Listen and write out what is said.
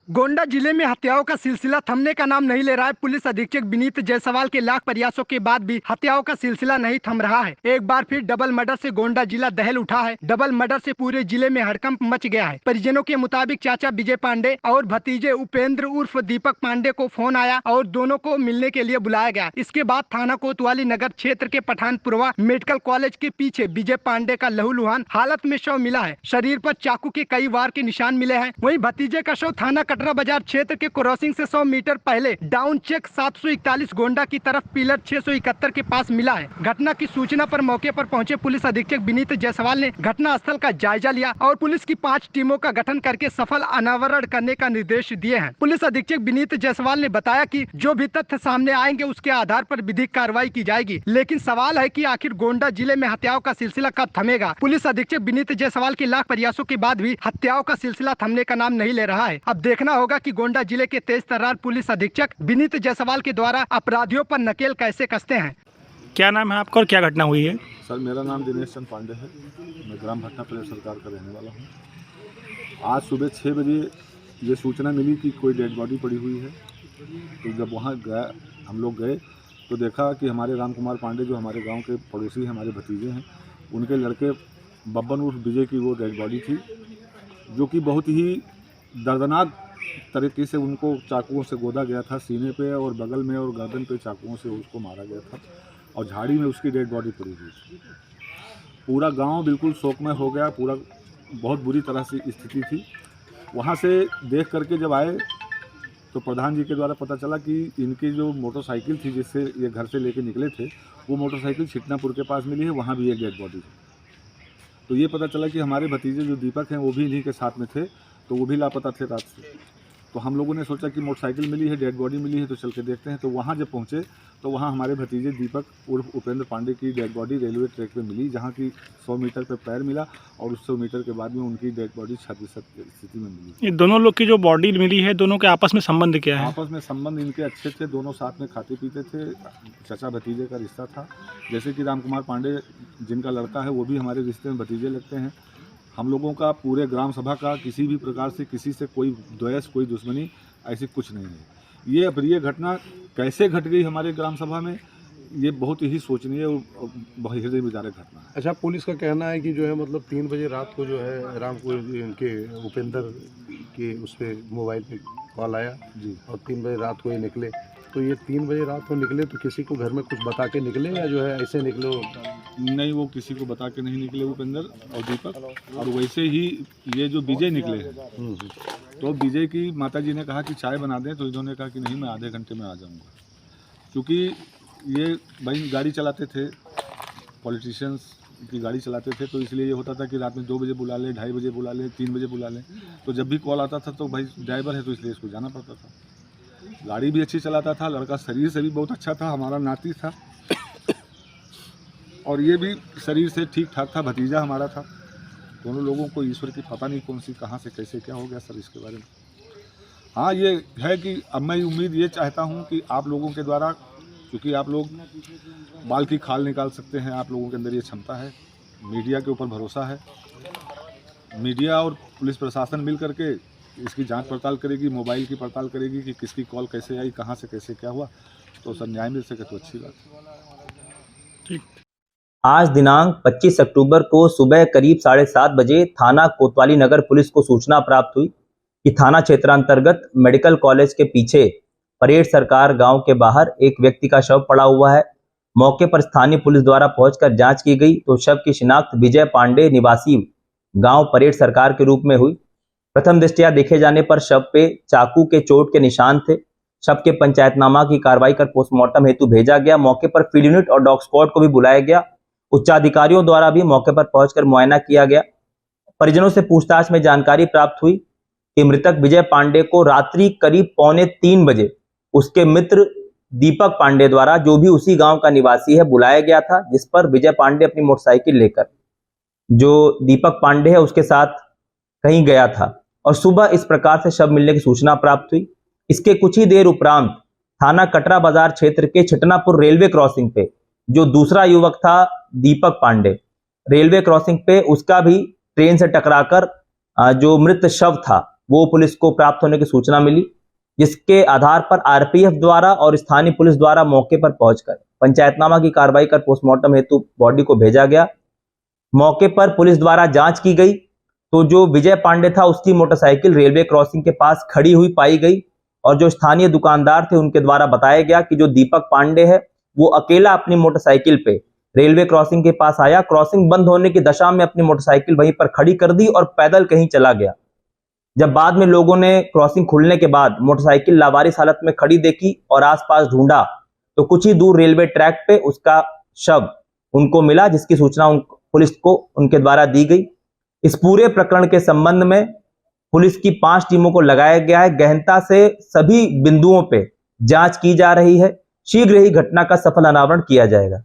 गोंडा जिले में हत्याओं का सिलसिला थमने का नाम नहीं ले रहा है। पुलिस अधीक्षक विनीत जायसवाल के लाख प्रयासों के बाद भी हत्याओं का सिलसिला नहीं थम रहा है। एक बार फिर डबल मर्डर से गोंडा जिला दहल उठा है। डबल मर्डर से पूरे जिले में हड़कंप मच गया है। परिजनों के मुताबिक चाचा विजय पांडे और भतीजे उपेंद्र उर्फ दीपक पांडे को फोन आया और दोनों को मिलने के लिए बुलाया गया। इसके बाद थाना कोतवाली नगर क्षेत्र के पठानपुरवा मेडिकल कॉलेज के पीछे विजय पांडे का लहूलुहान हालत में शव मिला है। शरीर पर चाकू के कई वार के निशान मिले हैं। वहीं भतीजे का शव थाना कटरा बाजार क्षेत्र के क्रॉसिंग से 100 मीटर पहले डाउन चेक 741 गोंडा की तरफ पिलर 671 के पास मिला है। घटना की सूचना पर मौके पर पहुंचे पुलिस अधीक्षक विनीत जायसवाल ने घटना स्थल का जायजा लिया और पुलिस की 5 टीमों का गठन करके सफल अनावरण करने का निर्देश दिए हैं। पुलिस अधीक्षक विनीत जायसवाल ने बताया कि जो भी तथ्य सामने आएंगे उसके आधार पर विधिक कार्रवाई की जाएगी। लेकिन सवाल है कि आखिर गोंडा जिले में हत्याओं का सिलसिला कब थमेगा। पुलिस अधीक्षक विनीत जायसवाल के लाख प्रयासों के बाद भी हत्याओं का सिलसिला थमने का नाम नहीं ले रहा है। अब देखना होगा कि गोंडा जिले के तेज तर्रार पुलिस अधीक्षक विनीत जायसवाल के द्वारा अपराधियों पर नकेल कैसे कसते हैं। क्या नाम है आपका और क्या घटना हुई है? सर, मेरा नाम दिनेश चंद पांडे है। मैं ग्राम भटना प्रदेश सरकार का रहने वाला हूँ। आज सुबह 6 बजे ये सूचना मिली कि कोई डेड बॉडी पड़ी हुई है। तो जब वहाँ हम लोग गए तो देखा कि हमारे राम कुमार पांडे जो हमारे गांव के पड़ोसी हैं, हमारे भतीजे हैं, उनके लड़के बब्बन उर्फ विजय की वो डेड बॉडी थी, जो कि बहुत ही दर्दनाक तरीके से उनको चाकुओं से गोदा गया था। सीने पे और बगल में और गर्दन पे चाकुओं से उसको मारा गया था और झाड़ी में उसकी डेड बॉडी पड़ी हुई थी। पूरा गांव बिल्कुल शोकमय हो गया। पूरा बहुत बुरी तरह से स्थिति थी। वहां से देख करके जब आए तो प्रधान जी के द्वारा पता चला कि इनकी जो मोटरसाइकिल थी जिससे ये घर से लेके निकले थे, वो मोटरसाइकिल छिटनापुर के पास मिली है। वहाँ भी एक डेड बॉडी थी। तो ये पता चला कि हमारे भतीजे जो दीपक हैं वो भी इन्हीं के साथ में थे, तो वो भी लापता थे रात से। तो हम लोगों ने सोचा कि मोटरसाइकिल मिली है, डेड बॉडी मिली है, तो चल के देखते हैं। तो वहाँ जब पहुँचे तो वहाँ हमारे भतीजे दीपक उर्फ उपेंद्र पांडे की डेड बॉडी रेलवे ट्रैक पे मिली, जहाँ की 100 मीटर पे पैर मिला और उस 100 मीटर के बाद में उनकी डेड बॉडी क्षतिग्रस्त स्थिति में मिली। ये दोनों लोग की जो बॉडी मिली है, दोनों के आपस में संबंध क्या है? आपस में संबंध इनके अच्छे थे। दोनों साथ में खाते पीते थे। चाचा भतीजे का रिश्ता था। जैसे कि राम कुमार पांडे जिनका लड़का है वो भी हमारे रिश्ते में भतीजे लगते हैं। हम लोगों का पूरे ग्राम सभा का किसी भी प्रकार से किसी से कोई द्वेष, कोई दुश्मनी ऐसी कुछ नहीं है। ये अप्रिय घटना कैसे घट गई हमारे ग्राम सभा में, ये बहुत ही सोचनीय और बहुत हृदय विदारक घटना है। अच्छा, पुलिस का कहना है कि जो है मतलब 3 बजे रात को जो है रामपुर इनके उपेंद्र के उस पर मोबाइल पे कॉल आया जी, और 3 बजे रात को ये निकले। तो ये 3 बजे रात को निकले तो किसी को घर में कुछ बता के निकले या जो है ऐसे निकले? नहीं, वो किसी को बता के नहीं निकले उपेंद्र और दीपक। और वैसे ही ये जो विजय निकले हैं, तो विजय की माताजी ने कहा कि चाय बना दें, तो इन्होंने कहा कि नहीं, मैं आधे घंटे में आ जाऊंगा। क्योंकि ये भाई गाड़ी चलाते थे, पॉलिटिशियंस की गाड़ी चलाते थे, तो इसलिए ये होता था कि रात में 2 बजे बुला ले, 2:30 बजे बुला ले, 3 बजे बुला ले। तो जब भी कॉल आता था तो भाई ड्राइवर है तो इसलिए इसको जाना पड़ता था। गाड़ी भी अच्छी चलाता था, लड़का शरीर से भी बहुत अच्छा था, हमारा नाती था और ये भी शरीर से ठीक ठाक था, भतीजा हमारा था। दोनों लोगों को ईश्वर की पता नहीं कौन सी कहाँ से कैसे क्या हो गया सर इसके बारे में। हाँ, ये है कि अब मैं उम्मीद ये चाहता हूँ कि आप लोगों के द्वारा, क्योंकि आप लोग बाल की खाल निकाल सकते हैं, आप लोगों के अंदर ये क्षमता है, मीडिया के ऊपर भरोसा है। मीडिया और पुलिस प्रशासन मिल करके इसकी जांच पड़ताल करेगी, मोबाइल की पड़ताल करेगी कि किसकी कॉल कैसे आई, कहाँ से कैसे क्या हुआ, तो सर न्याय मिल सके तो अच्छी बात है। ठीक। आज दिनांक 25 अक्टूबर को सुबह करीब 7:30 बजे थाना कोतवाली नगर पुलिस को सूचना प्राप्त हुई कि थाना क्षेत्रांतर्गत मेडिकल कॉलेज के पीछे परेड सरकार गांव के बाहर एक व्यक्ति का शव पड़ा हुआ है। मौके पर स्थानीय पुलिस द्वारा पहुंचकर जांच की गई तो शव की शिनाख्त विजय पांडे निवासी गांव परेड सरकार के रूप में हुई। प्रथम दृष्टया देखे जाने पर शव पे चाकू के चोट के निशान थे। शव के पंचायतनामा की कार्रवाई कर पोस्टमार्टम हेतु भेजा गया। मौके पर फील्ड यूनिट और डॉग स्क्वाड को भी बुलाया गया। उच्चाधिकारियों द्वारा भी मौके पर पहुंचकर मुआयना किया गया। परिजनों से पूछताछ में जानकारी प्राप्त हुई कि मृतक विजय पांडे को रात्रि करीब 2:45 बजे उसके मित्र दीपक पांडे द्वारा, जो भी उसी गांव का निवासी है, बुलाया गया था, जिस पर विजय पांडे अपनी मोटरसाइकिल लेकर जो दीपक पांडे है उसके साथ कहीं गया था और सुबह इस प्रकार से शव मिलने की सूचना प्राप्त हुई। इसके कुछ ही देर उपरांत थाना कटरा बाजार क्षेत्र के छिटनापुर रेलवे क्रॉसिंग पे जो दूसरा युवक था दीपक पांडे, रेलवे क्रॉसिंग पे उसका भी ट्रेन से टकराकर जो मृत शव था वो पुलिस को प्राप्त होने की सूचना मिली, जिसके आधार पर आरपीएफ द्वारा और स्थानीय पुलिस द्वारा मौके पर पहुंचकर पंचायतनामा की कार्रवाई कर पोस्टमार्टम हेतु बॉडी को भेजा गया। मौके पर पुलिस द्वारा जांच की गई तो जो विजय पांडे था उसकी मोटरसाइकिल रेलवे क्रॉसिंग के पास खड़ी हुई पाई गई और जो स्थानीय दुकानदार थे उनके द्वारा बताया गया कि जो दीपक पांडे है वो अकेला अपनी मोटरसाइकिल पे रेलवे क्रॉसिंग के पास आया, क्रॉसिंग बंद होने की दशा में अपनी मोटरसाइकिल वहीं पर खड़ी कर दी और पैदल कहीं चला गया। जब बाद में लोगों ने क्रॉसिंग खुलने के बाद मोटरसाइकिल लावारिस हालत में खड़ी देखी और आसपास ढूंढा तो कुछ ही दूर रेलवे ट्रैक पे उसका शव उनको मिला, जिसकी सूचना पुलिस को उनके द्वारा दी गई। इस पूरे प्रकरण के संबंध में पुलिस की 5 टीमों को लगाया गया है। गहनता से सभी बिंदुओं पे जांच की जा रही है। शीघ्र ही घटना का सफल अनावरण किया जाएगा।